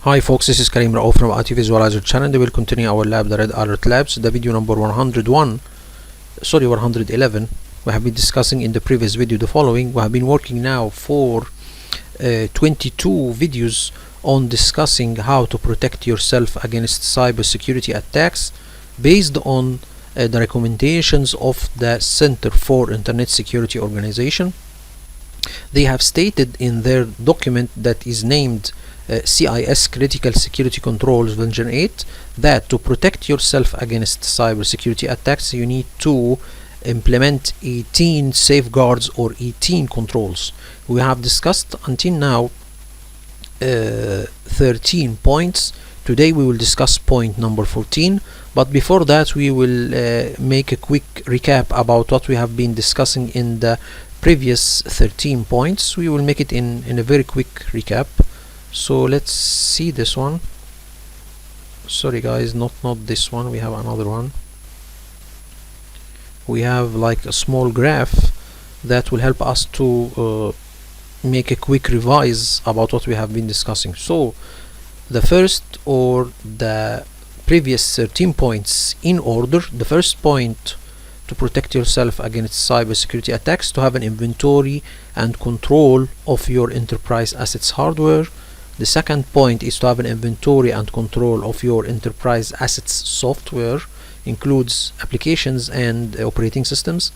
Hi folks, this is Karim Rao from IT Visualizer channel. We will continue our lab, the Red Alert Labs, the video number 111. We have been discussing in the previous video the following. We have been working now for 22 videos on discussing how to protect yourself against cybersecurity attacks based on the recommendations of the Center for Internet Security Organization. They have stated in their document that is named CIS Critical Security Controls Version 8 that to protect yourself against cybersecurity attacks you need to implement 18 safeguards or 18 controls. We have discussed until now 13 points. Today we will discuss point number 14, but before that we will make a quick recap about what we have been discussing in the previous 13 points. We will make it in a very quick recap. So let's see this one. Sorry guys, not this one. We have another one. We have like a small graph that will help us to make a quick revise about what we have been discussing. So the first or the previous 13 points in order. The first point, to protect yourself against cybersecurity attacks, to have an inventory and control of your enterprise assets hardware. The second point is to have an inventory and control of your enterprise assets software, includes applications and operating systems.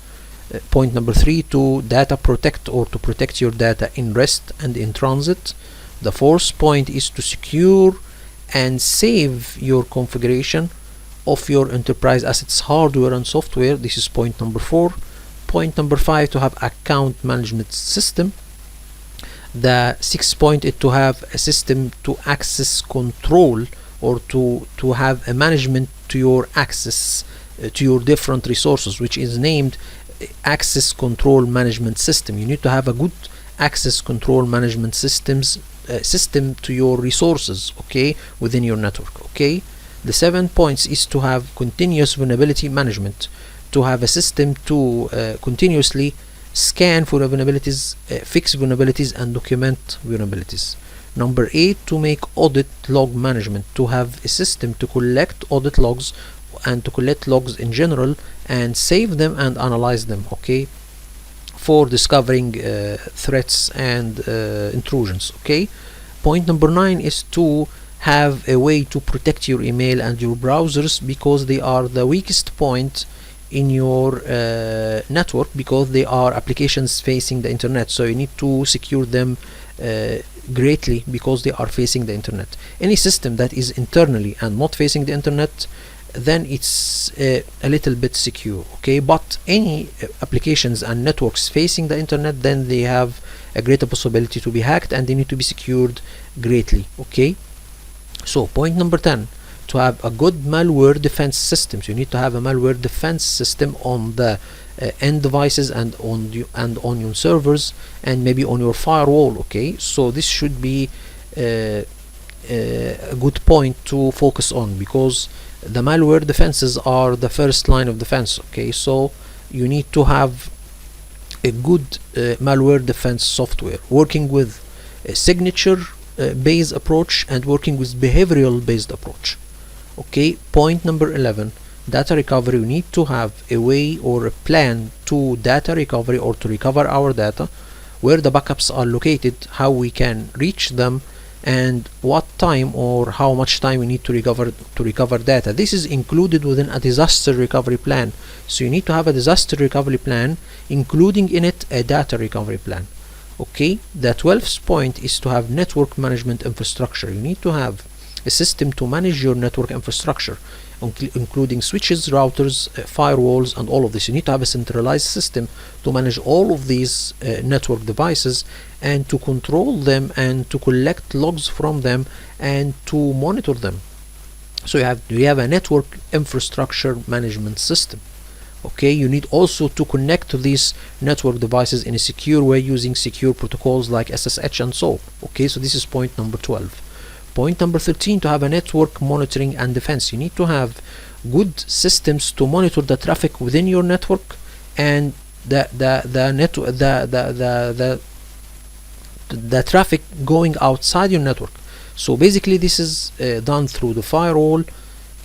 Point number 3, to data protect or to protect your data in rest and in transit. The fourth point is to secure and save your configuration of your enterprise assets hardware and software. This is point number 4. Point number 5, to have account management system. The sixth point is to have a system to access control or to have a management to your access to your different resources, which is named access control management system. You need to have a good access control management system to your resources, okay, within your network. Okay, the 7 points is to have continuous vulnerability management, to have a system to continuously scan for vulnerabilities, fix vulnerabilities and document vulnerabilities. Number 8, to make audit log management, to have a system to collect audit logs and to collect logs in general and save them and analyze them, okay, for discovering threats and intrusions. Okay, point number 9 is to have a way to protect your email and your browsers, because they are the weakest point in your network, because they are applications facing the internet, so you need to secure them greatly because they are facing the internet. Any system that is internally and not facing the internet, then it's a little bit secure, okay, but any applications and networks facing the internet, then they have a greater possibility to be hacked and they need to be secured greatly. Okay, so point number 10, to have a good malware defense system. So you need to have a malware defense system on the end devices and on your servers and maybe on your firewall. Okay, so this should be a good point to focus on, because the malware defenses are the first line of defense. Okay, so you need to have a good malware defense software, working with a signature based approach and working with behavioral based approach. Okay, point number 11, data recovery. We need to have a way or a plan to data recovery or to recover our data, where the backups are located, how we can reach them, and what time or how much time we need to recover data. This is included within a disaster recovery plan. So you need to have a disaster recovery plan, including in it a data recovery plan. Okay, the 12th point is to have network management infrastructure. You need to have a system to manage your network infrastructure, including switches, routers, firewalls, and all of this. You need to have a centralized system to manage all of these network devices and to control them and to collect logs from them and to monitor them. So you have a network infrastructure management system. Okay, you need also to connect to these network devices in a secure way using secure protocols like SSH and so. Okay, so this is point number 12. Point number 13, to have a network monitoring and defense. You need to have good systems to monitor the traffic within your network and the traffic going outside your network. So basically this is done through the firewall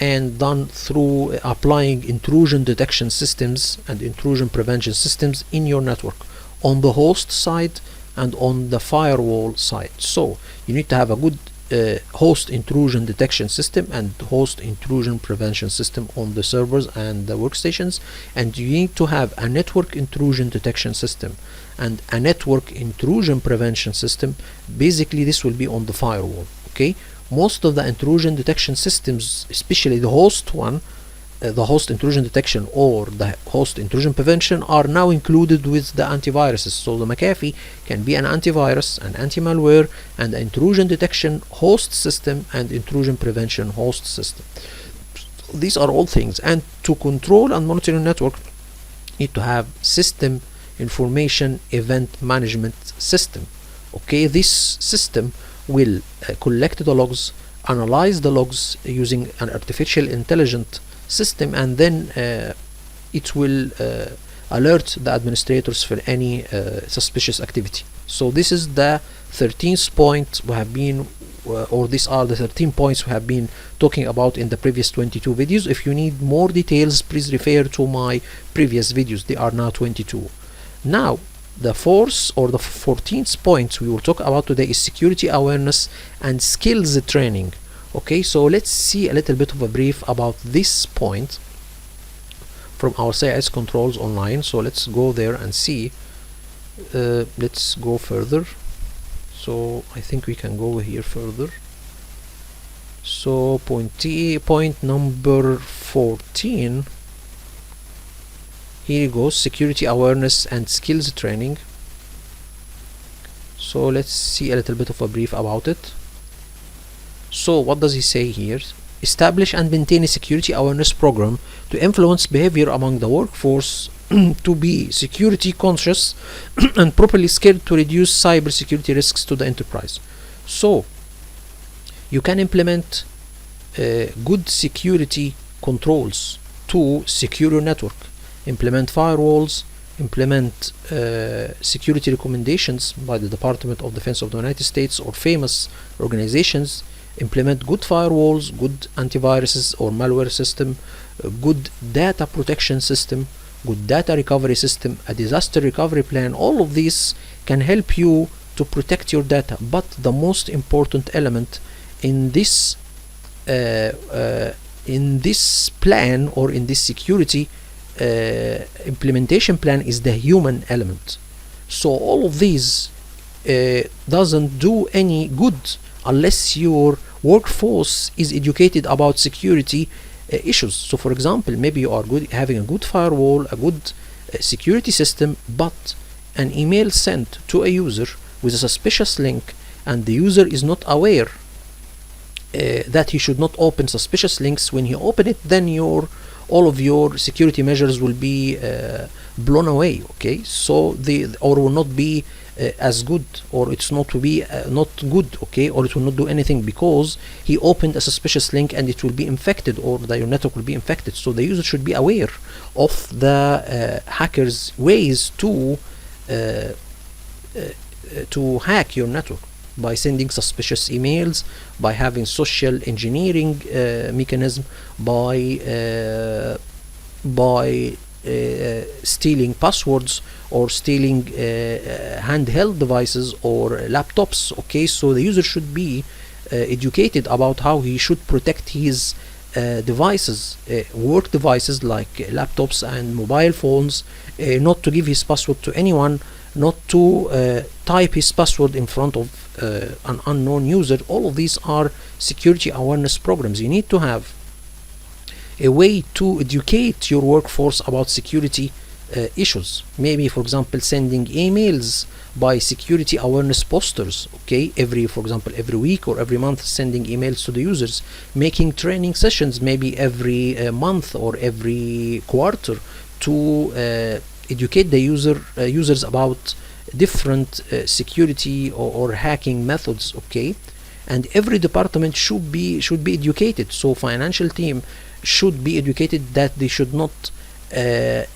and done through applying intrusion detection systems and intrusion prevention systems in your network on the host side and on the firewall side. So you need to have a good host intrusion detection system and host intrusion prevention system on the servers and the workstations, and you need to have a network intrusion detection system and a network intrusion prevention system. Basically this will be on the firewall. Okay, most of the intrusion detection systems, especially the host one, the host intrusion detection or the host intrusion prevention, are now included with the antiviruses. So the McAfee can be an antivirus, an anti-malware, and an intrusion detection host system and intrusion prevention host system. These are all things, and to control and monitor your network, you need to have system information event management system. Okay, this system will collect the logs, analyze the logs using an artificial intelligence system, and then it will alert the administrators for any suspicious activity. So this is the 13th point we have been or these are the 13 points we have been talking about in the previous 22 videos. If you need more details, please refer to my previous videos. They are now 22. Now the fourth or the 14th point we will talk about today is security awareness and skills training. Okay, so let's see a little bit of a brief about this point from our CIS controls online. So let's go there and see. Let's go further. So I think we can go here further. So point number 14. Here goes security awareness and skills training. So let's see a little bit of a brief about it. So what does he say here? Establish and maintain a security awareness program to influence behavior among the workforce to be security conscious and properly skilled to reduce cybersecurity risks to the enterprise. So you can implement good security controls to secure your network, implement firewalls, implement security recommendations by the Department of Defense of the United States or famous organizations, implement good firewalls, good antiviruses or malware system, a good data protection system, good data recovery system, a disaster recovery plan. All of these can help you to protect your data, but the most important element in this plan or in this security implementation plan is the human element. So all of these doesn't do any good unless your workforce is educated about security issues. So for example, maybe you are having a good firewall, a good security system, but an email sent to a user with a suspicious link, and the user is not aware that he should not open suspicious links. When he open it, then all of your security measures will be blown away. Okay, so or will not be as good, or it's not to be not good. Okay, or it will not do anything because he opened a suspicious link and it will be infected, or your network will be infected. So the user should be aware of the hackers' ways to hack your network by sending suspicious emails, by having social engineering mechanism, by stealing passwords or stealing handheld devices or laptops. Okay, so the user should be educated about how he should protect his devices, work devices like laptops and mobile phones, not to give his password to anyone, not to type his password in front of an unknown user. All of these are security awareness programs. You need to have a way to educate your workforce about security issues. Maybe, for example, sending emails by security awareness posters. Okay, for example, every week or every month, sending emails to the users, making training sessions maybe every month or every quarter to educate the users about different security or hacking methods. Okay, and every department should be educated. So financial team should be educated that they should not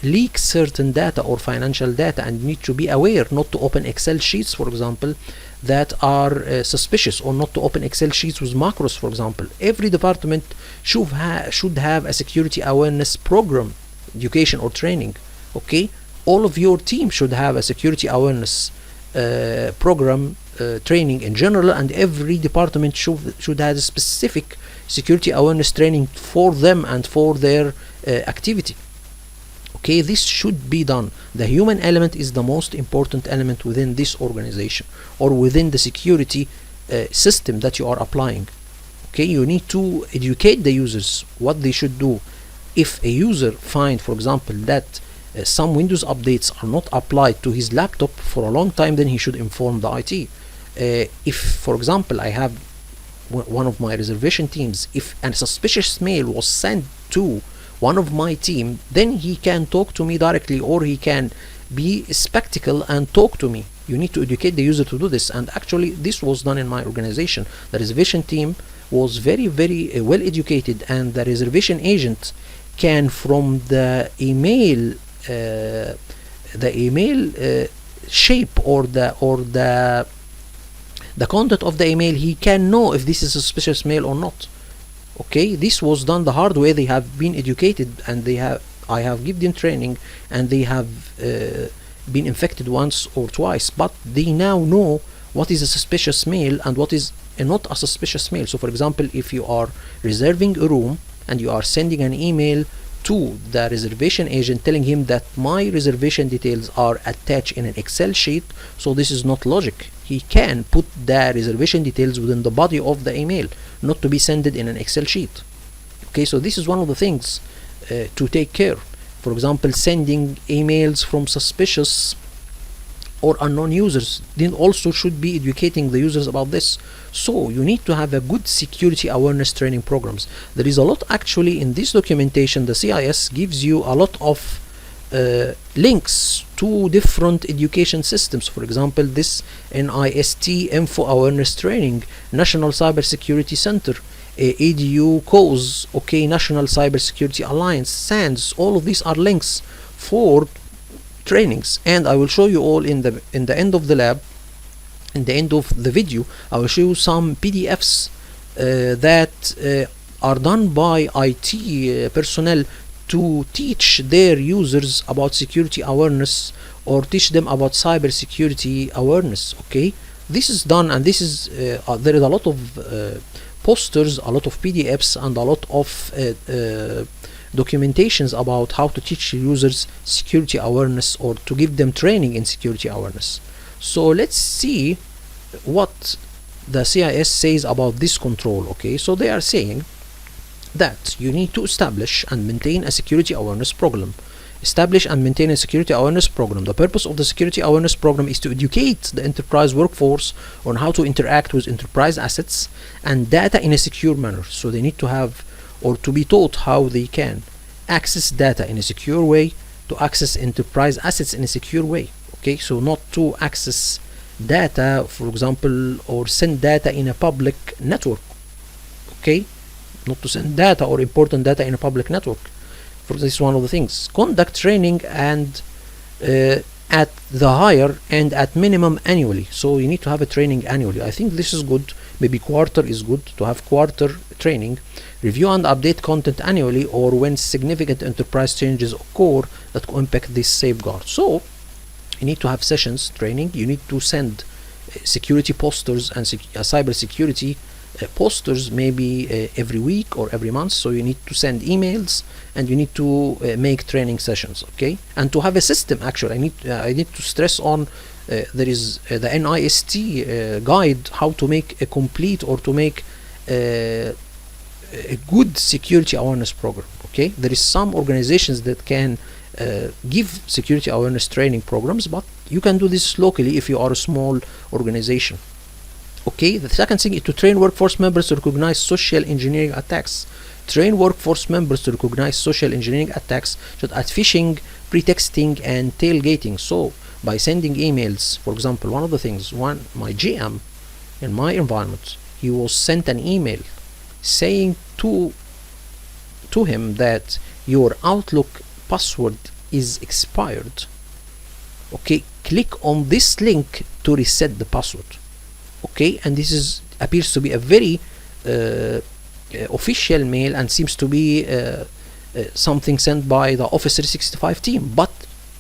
leak certain data or financial data, and need to be aware not to open Excel sheets, for example, that are suspicious, or not to open Excel sheets with macros, for example. Every department should have a security awareness program, education or training. Okay, all of your team should have a security awareness program, training in general, and every department should have a specific security awareness training for them and for their activity. Okay, this should be done. The human element is the most important element within this organization or within the security system that you are applying. Okay, you need to educate the users what they should do. If a user find, for example, that some Windows updates are not applied to his laptop for a long time, then he should inform the IT. If, for example, I have one of my reservation teams, if a suspicious mail was sent to one of my team, then he can talk to me directly, or he can be skeptical and talk to me. You need to educate the user to do this, and actually this was done in my organization. The reservation team was very well educated, and the reservation agent can, from the email shape or the content of the email, he can know if this is a suspicious mail or not. Okay, this was done the hard way. They have been educated, and I have given them training, and they have been infected once or twice, but they now know what is a suspicious mail and what is not a suspicious mail. So for example, if you are reserving a room and you are sending an email to the reservation agent telling him that my reservation details are attached in an Excel sheet, so this is not logic. He can put the reservation details within the body of the email, not to be sent in an Excel sheet. Okay, so this is one of the things to take care. For example, sending emails from suspicious or unknown users, then also should be educating the users about this. So you need to have a good security awareness training programs. There is a lot actually in this documentation. The CIS gives you a lot of links to different education systems. For example, this NIST Info Awareness Training, National Cybersecurity Center, EDU COS, okay, National Cybersecurity Alliance, SANS. All of these are links for trainings, and I will show you all in the end of the lab. In the end of the video, I will show you some PDFs that are done by IT personnel to teach their users about security awareness, or teach them about cybersecurity awareness. Okay, this is done, and this is there is a lot of posters, a lot of PDFs, and a lot of documentations about how to teach users security awareness, or to give them training in security awareness. So let's see what the CIS says about this control. Okay, so they are saying that you need to establish and maintain a security awareness program. Establish and maintain a security awareness program. The purpose of the security awareness program is to educate the enterprise workforce on how to interact with enterprise assets and data in a secure manner. So they need to have, or to be taught, how they can access data in a secure way, to access enterprise assets in a secure way. Okay, so not to access data, for example, or send data in a public network. Okay, not to send data or important data in a public network. For this is one of the things. Conduct training and at the higher and at minimum annually. So you need to have a training annually. I think this is good. Maybe quarter is good to have quarter training. Review and update content annually, or when significant enterprise changes occur that impact this safeguard. So you need to have sessions training. You need to send security posters and cyber security posters, maybe every week or every month. So you need to send emails, and you need to make training sessions. Okay, and to have a system. Actually, I need to stress on there is the NIST guide how to make a complete, or to make a good security awareness program. Okay, there is some organizations that can give security awareness training programs, but you can do this locally if you are a small organization. Okay, the second thing is to train workforce members to recognize social engineering attacks. Train workforce members to recognize social engineering attacks, such as phishing, pretexting, and tailgating. So by sending emails, for example, one of the things, my GM in my environment, he was sent an email saying to him that your Outlook password is expired, okay, click on this link to reset the password. Okay, and this is appears to be a very official mail and seems to be something sent by the Office 365 team, but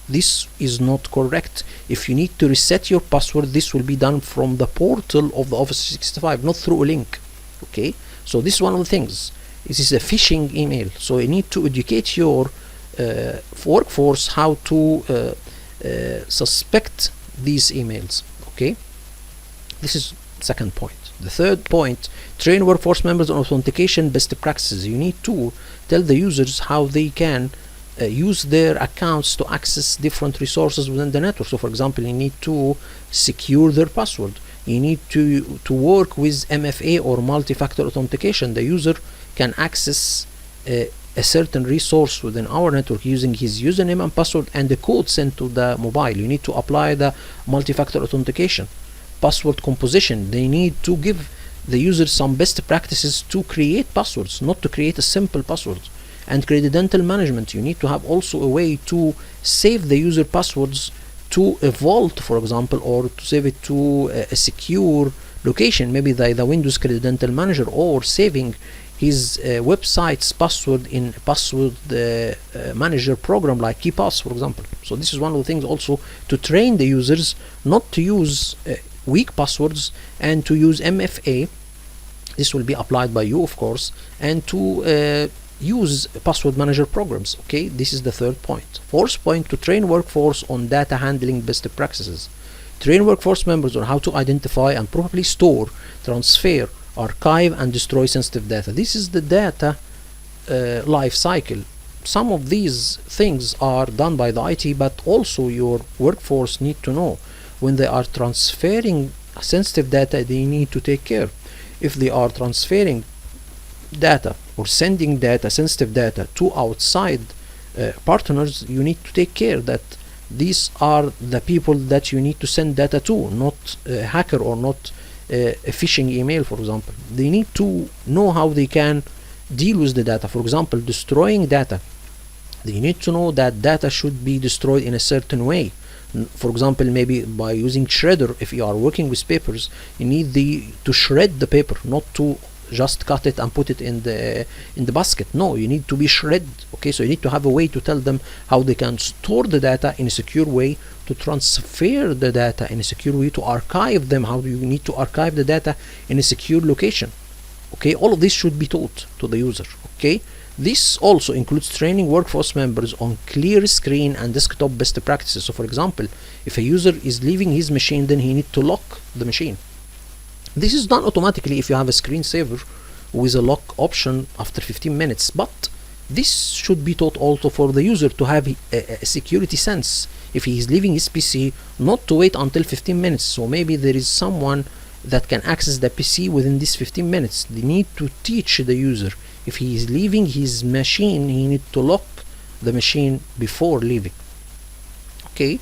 this is not correct. If you need to reset your password, this will be done from the portal of the Office 365, not through a link. Okay, so this is one of the things. This is a phishing email, so you need to educate your workforce how to suspect these emails. Okay, this is second point. The third point, train workforce members on authentication best practices. You need to tell the users how they can use their accounts to access different resources within the network. So for example, you need to secure their password. You need to work with MFA or multi-factor authentication. The user can access a certain resource within our network using his username and password and the code sent to the mobile. You need to apply the multi-factor authentication. Password composition, they need to give the user some best practices to create passwords, not to create a simple password. And credential management, you need to have also a way to save the user passwords to a vault, for example, or to save it to a secure location, maybe the Windows Credential Manager, or saving his website's password in a password manager program like KeePass, for example. So this is one of the things also to train the users not to use weak passwords and to use MFA. This will be applied by you, of course, and to use password manager programs. Okay, this is the third point. Fourth point, to train workforce on data handling best practices. Train workforce members on how to identify and properly store, transfer, archive, and destroy sensitive data. This is the data life cycle. Some of these things are done by the IT, but also your workforce need to know when they are transferring sensitive data, they need to take care. If they are transferring data or sending data, sensitive data, to outside partners, you need to take care that these are the people that you need to send data to, not a hacker or not a phishing email, for example. They need to know how they can deal with the data. For example, destroying data, they need to know that data should be destroyed in a certain way. For example, maybe by using shredder. If you are working with papers, you need to shred the paper, not to just cut it and put it in the basket. No, you need to be shred. Okay, so you need to have a way to tell them how they can store the data in a secure way, to transfer the data in a secure way, to archive them, how you need to archive the data in a secure location. Okay, all of this should be taught to the user. Okay, this also includes training workforce members on clear screen and desktop best practices. So for example, if a user is leaving his machine, then he needs to lock the machine. This is done automatically if you have a screensaver with a lock option after 15 minutes, but this should be taught also for the user to have a security sense. If he is leaving his PC, not to wait until 15 minutes. So maybe there is someone that can access the PC within these 15 minutes. They need to teach the user, if he is leaving his machine, he needs to lock the machine before leaving. Okay,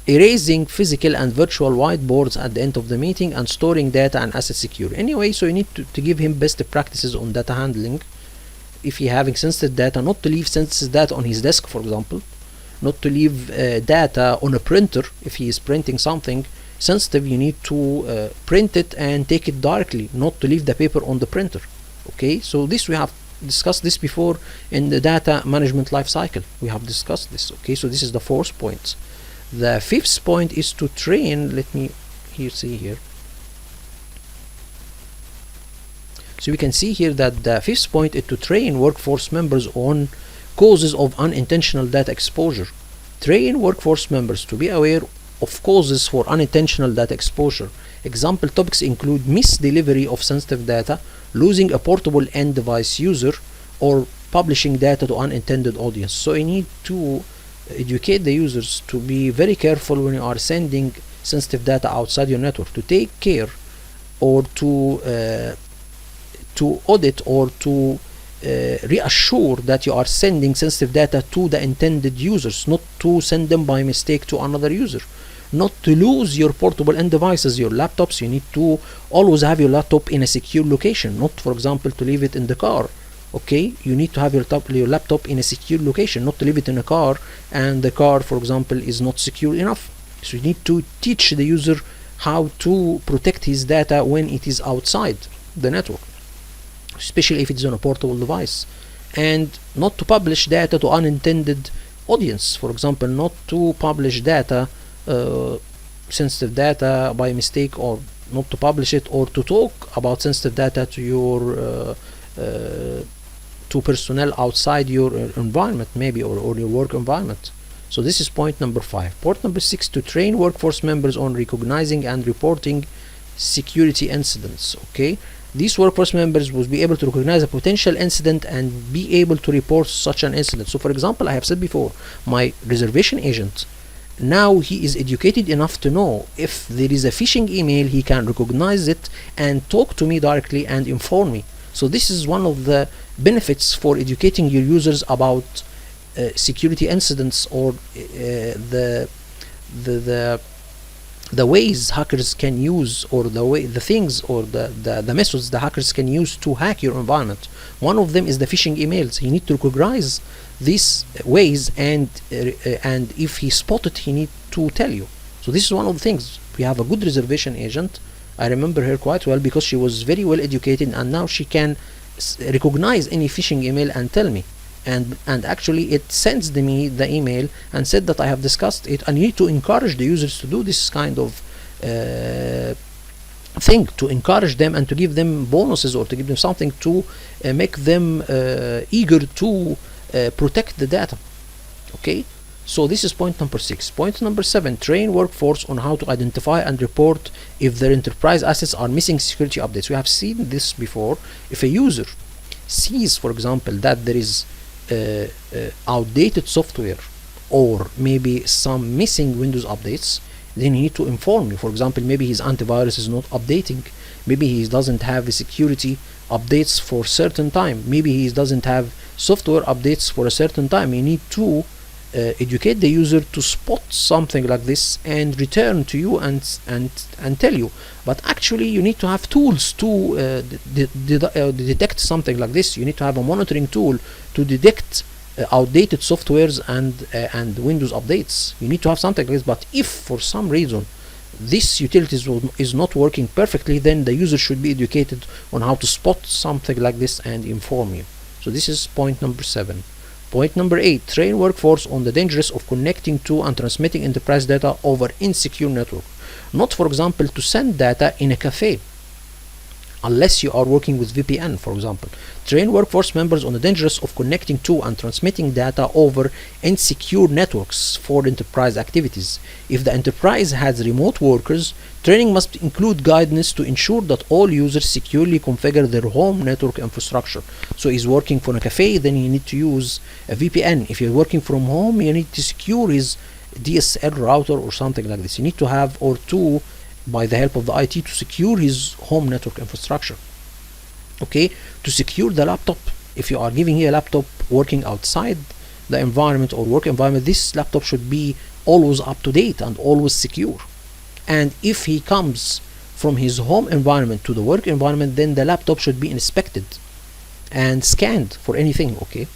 erasing physical and virtual whiteboards at the end of the meeting and storing data and assets secure. Anyway, so you need to give him best practices on data handling. If you're having sensitive data, not to leave sensitive data on his desk, for example, not to leave data on a printer. If he is printing something sensitive, you need to print it and take it directly, not to leave the paper on the printer. Okay, so this we have discussed this before in the data management life cycle. We have discussed this. Okay, so this is the fourth point. The fifth point is to train. Let me see here. So we can see here that the fifth point is to train workforce members on causes of unintentional data exposure. Train workforce members to be aware of causes for unintentional data exposure. Example topics include misdelivery of sensitive data, losing a portable end device user, or publishing data to unintended audience. So you need to educate the users to be very careful when you are sending sensitive data outside your network, to take care or to audit or to reassure that you are sending sensitive data to the intended users, not to send them by mistake to another user. Not to lose your portable end devices, your laptops. You need to always have your laptop in a secure location, not, for example, to leave it in the car Okay, you need to have your laptop in a secure location, not to leave it in a car, and the car, for example, is not secure enough. So you need to teach the user how to protect his data when it is outside the network, especially if it's on a portable device, and not to publish data to unintended audience. For example, not to publish data, sensitive data by mistake, or not to publish it, or to talk about sensitive data to your to personnel outside your environment, maybe, or your work environment. So this is point number 5. Point number 6, to train workforce members on recognizing and reporting security incidents. Okay, these workforce members will be able to recognize a potential incident and be able to report such an incident. So for example, I have said before, my reservation agent, now he is educated enough to know if there is a phishing email, he can recognize it and talk to me directly and inform me. So this is one of the benefits for educating your users about security incidents, or the ways hackers can use, or the things, or the methods the hackers can use to hack your environment. One of them is the phishing emails. You need to recognize these ways, and if he spotted, he need to tell you. So this is one of the things. We have a good reservation agent. I remember her quite well because she was very well educated, and now she can recognize any phishing email and tell me, and actually it sends me the email and said that I have discussed it. And you need to encourage the users to do this kind of thing, to encourage them and to give them bonuses, or to give them something to make them eager to protect the data. Okay, so this is point number 6. Point number 7, train workforce on how to identify and report if their enterprise assets are missing security updates. We have seen this before. If a user sees, for example, that there is outdated software, or maybe some missing Windows updates, then you need to inform you. For example, maybe his antivirus is not updating, maybe he doesn't have the security updates for certain time, maybe he doesn't have software updates for a certain time. You need to educate the user to spot something like this and return to you and tell you. But actually you need to have tools to detect something like this. You need to have a monitoring tool to detect outdated softwares and Windows updates. You need to have something like this. But if for some reason this utility is not working perfectly, then the user should be educated on how to spot something like this and inform you. So this is point number 7. Point number 8, train workforce on the dangers of connecting to and transmitting enterprise data over insecure network. Not, for example, to send data in a cafe, unless you are working with VPN, for example. Train workforce members on the dangers of connecting to and transmitting data over insecure networks for enterprise activities. If the enterprise has remote workers, training must include guidance to ensure that all users securely configure their home network infrastructure. So he's working for a cafe, then you need to use a VPN. If you're working from home, you need to secure his DSL router or something like this. You need to have, or two, by the help of the IT, to secure his home network infrastructure. Okay, to secure the laptop. If you are giving him a laptop working outside the environment or work environment, this laptop should be always up to date and always secure. And if he comes from his home environment to the work environment, then the laptop should be inspected and scanned for anything. Okay,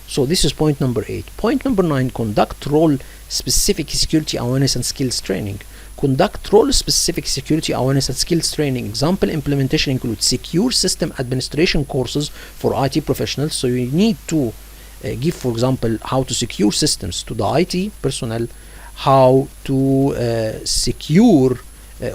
so this is point number 8. Point number 9, conduct role specific security awareness and skills training. Conduct role-specific security awareness and skills training. Example implementation includes secure system administration courses for IT professionals. So you need to give, for example, how to secure systems to the IT personnel, how to secure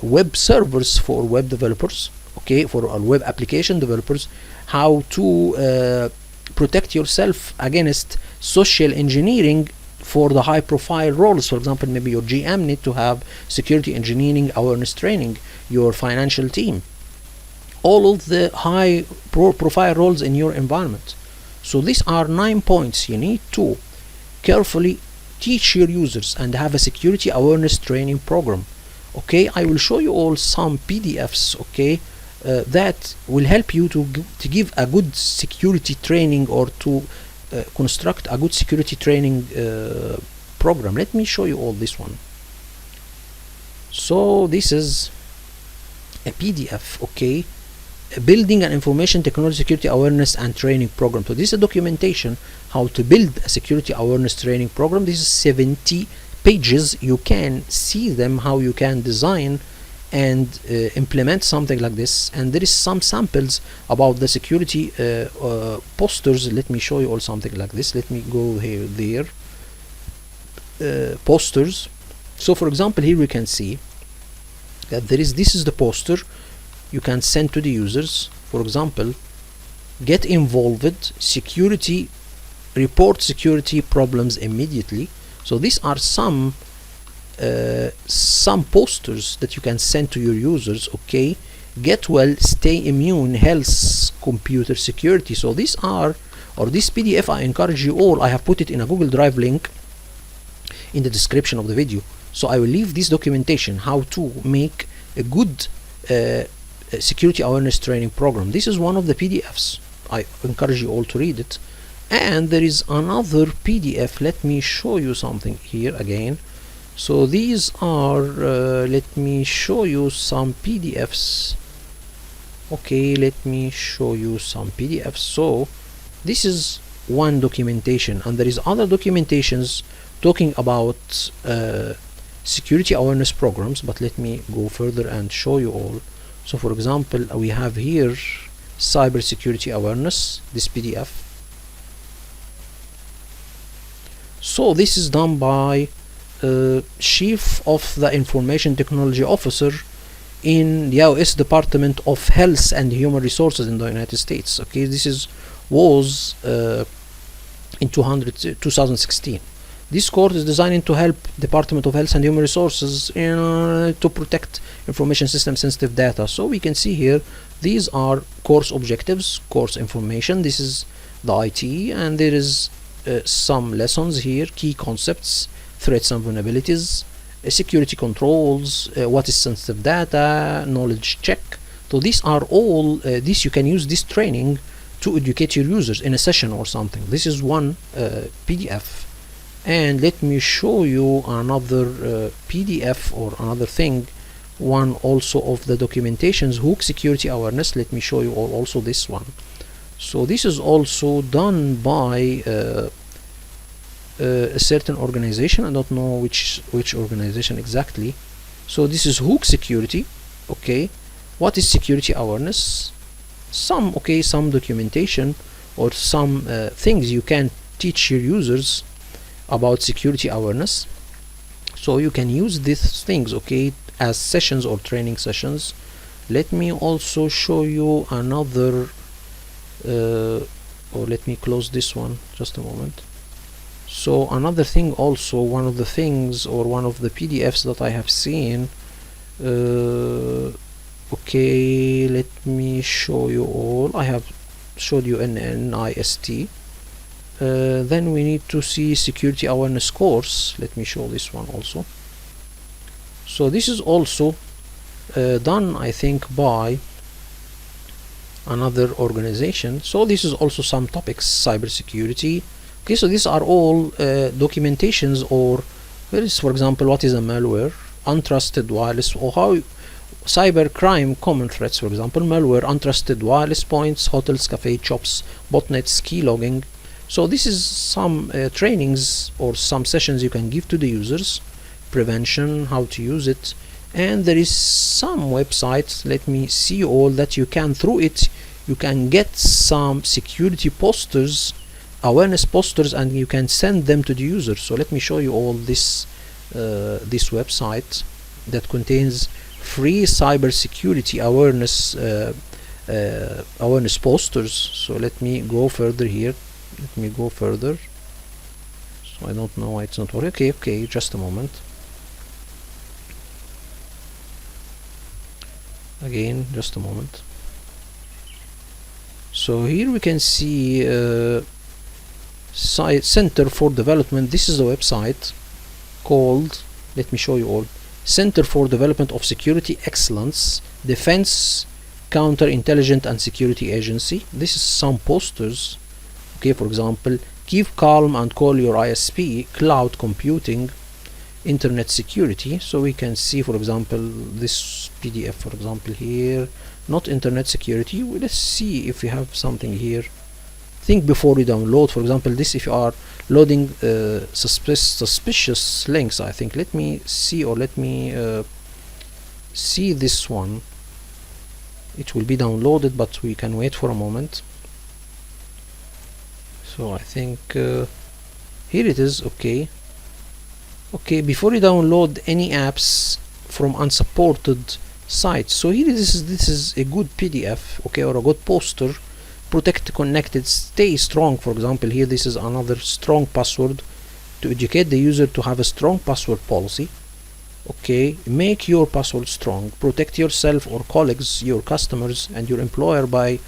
web servers for web developers, okay, for web application developers, how to protect yourself against social engineering for the high profile roles. For example, maybe your GM need to have security engineering awareness training, your financial team, all of the high profile roles in your environment. So these are 9 points you need to carefully teach your users and have a security awareness training program. Okay, I will show you all some PDFs, okay, that will help you to give a good security training, or to construct a good security training program. Let me show you all this one. So this is a PDF, okay, building an information technology security awareness and training program. So this is a documentation how to build a security awareness training program. This is 70 pages. You can see them how you can design and implement something like this, and there is some samples about the security posters. Let me show you all something like this. Let me go here, there, posters. So for example, here we can see that this is the poster you can send to the users. For example, get involved, security, report security problems immediately. So these are some posters that you can send to your users. Okay, get well, stay immune, health, computer security. So these are, or this PDF, I encourage you all, I have put it in a Google Drive link in the description of the video. So I will leave this documentation how to make a good security awareness training program. This is one of the PDFs. I encourage you all to read it. And there is another PDF. Let me show you something here again. So these are let me show you some PDFs. Okay, let me show you some PDFs. So this is one documentation, and there is other documentations talking about security awareness programs, but let me go further and show you all. So for example, we have here cybersecurity awareness, this PDF. So this is done by Chief of the Information Technology Officer in the U.S. Department of Health and Human Resources in the United States. Okay, this was in 2016. This course is designed to help Department of Health and Human Resources to protect information system sensitive data. So we can see here, these are course objectives, course information. This is the IT, and there is some lessons here, key concepts, threats and vulnerabilities, security controls, what is sensitive data, knowledge check. So these are all, this you can use this training to educate your users in a session or something. This is one PDF. And let me show you another PDF or another thing, one also of the documentations, hook security awareness. Let me show you also this one. So this is also done by a certain organization. I don't know which organization exactly. So this is hook security. Okay, what is security awareness? Some documentation or some things you can teach your users about security awareness. So you can use these things, okay, as sessions or training sessions. Let me also show you another or let me close this one just a moment. So another thing also, one of the things or one of the PDFs that I have seen, okay, let me show you all. I have showed you NIST. Then we need to see security awareness course. Let me show this one also. So this is also done, I think, by another organization. So this is also some topics, cybersecurity. Okay, so these are all documentations, or there is, for example, what is a malware, untrusted wireless, or how cybercrime common threats, for example, malware, untrusted wireless points, hotels, cafe, shops, botnets, keylogging. So this is some trainings or some sessions you can give to the users, prevention, how to use it. And there is some websites, let me see all that you can, through it you can get some security posters, awareness posters, and you can send them to the users. So let me show you all this this website that contains free cybersecurity awareness awareness posters. So let me go further here. Let me go further. So I don't know why it's not working. Okay, just a moment. Again, just a moment. So here we can see Center for Development. This is a website called, let me show you all, Center for Development of Security Excellence, Defense Counterintelligence and Security Agency. This is some posters. Okay, for example, keep calm and call your ISP, cloud computing, internet security. So we can see, for example, this PDF, for example, here, not internet security. Let's see if we have something here. Think before you download. For example, this, if you are loading suspicious links, I think, let me see, or let me see this one. It will be downloaded, but we can wait for a moment. So I think here it is. Okay, before you download any apps from unsupported sites, so here this is a good PDF, okay, or a good poster. Protect connected, stay strong. For example, here this is another strong password to educate the user to have a strong password policy. Okay, make your password strong. Protect yourself or colleagues, your customers and your employer by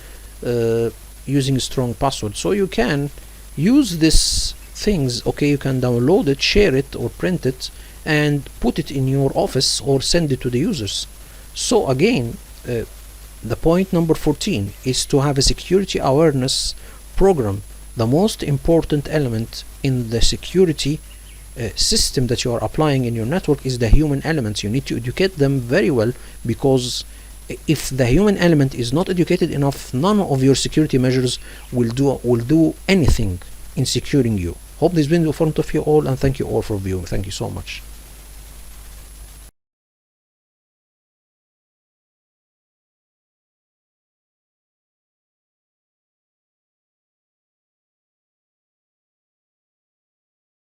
using a strong password. So you can use these things. Okay, you can download it, share it, or print it and put it in your office or send it to the users. So again, the point number 14 is to have a security awareness program. The most important element in the security system that you are applying in your network is the human elements. You need to educate them very well, because if the human element is not educated enough, none of your security measures will do anything in securing you. Hope this has been in front of you all, and thank you all for viewing. Thank you so much.